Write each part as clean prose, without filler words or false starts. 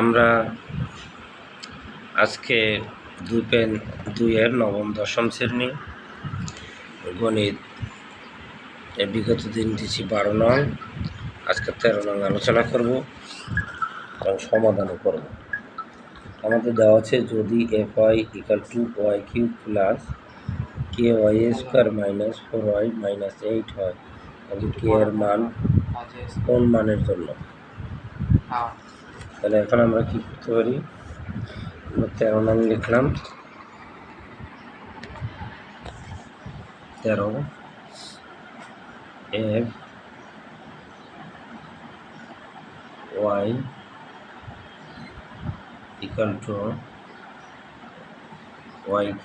আমরা আজকে 2-এর নবম দশম শ্রেণী গণিত বিগত দিন দিচ্ছি 12 নং, আজকে 13 নং আলোচনা করব এবং সমাধানও করব। আমাদের দেওয়া আছে যদি FY = YQ plus KY square minus 4Y minus 8 হয়, তাহলে K এর মান কোন মানের জন্য? তাহলে এখন আমরা কি করতে পারি? 13 নং লিখলাম, 13 FY = YQ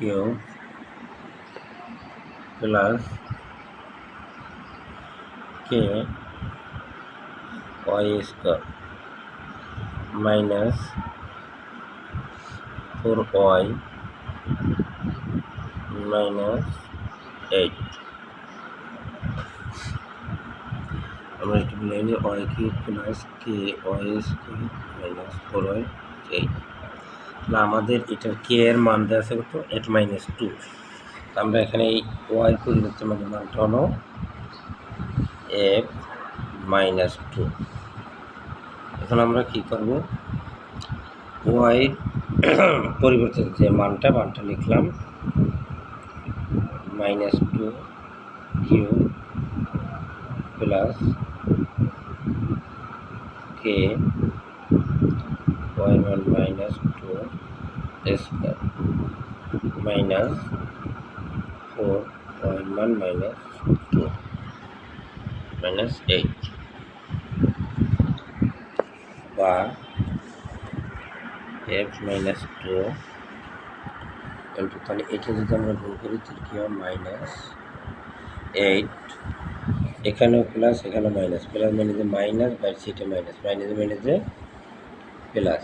plus KY square minus 4Y minus 8। আমরা একটু বলে নিই YQ plus KY square minus 4Y 8। তাহলে আমাদের এটার K এর মান দেওয়া আছে কত? 8 - 2। আমরা এখানে এই Y পরিবর্তে আমাদের মানটা হলো 8 - 2। এখন আমরা কি করব? Y পরিবর্তে যে মানটা লিখলাম -2Q plus K Y1 -2 square minus 4 Y1 -2 minus 8 বা F -2 তাহলে এটা যদি আমরা গুণ করি তাহলে কি হয়? -8, এখানেও প্লাস এখানেও মাইনাস, প্লাস মাইনাসে মাইনাস, বাইরে এটা মাইনাস, মাইনাসে প্লাস।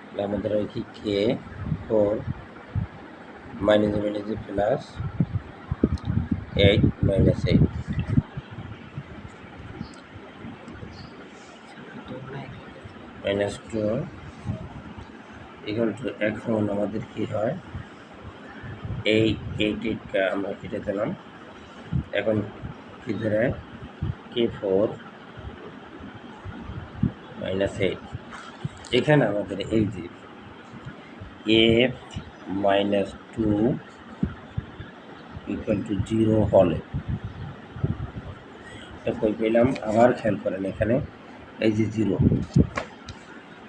তাহলে আমাদের হয় কি K4 মাইনাসে প্লাস 8 - 8 -2 এখন আমাদের কি হয়? এই 8কে আমরা কেটে দিলাম। এখন কি ধরে K4 - 8। এখানে আমাদের এই যে F -2 = 0 হলে এটা কই পেলাম? আবার খেয়াল করেন এখানে এই যে 0,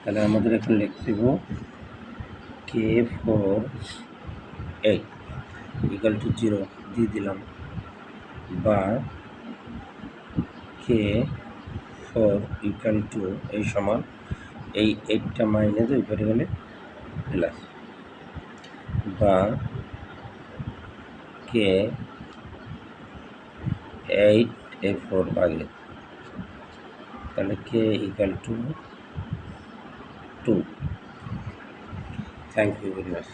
তাহলে আমাদের এখন লিখতে হবে K4 8 = 0 দিয়ে দিলাম, বা K4 = এই সমান এই 8টা মাইনাস ওই পারে গেলে প্লাস, বা K8 4 আগে, তাহলে K = 2। Thank you very much.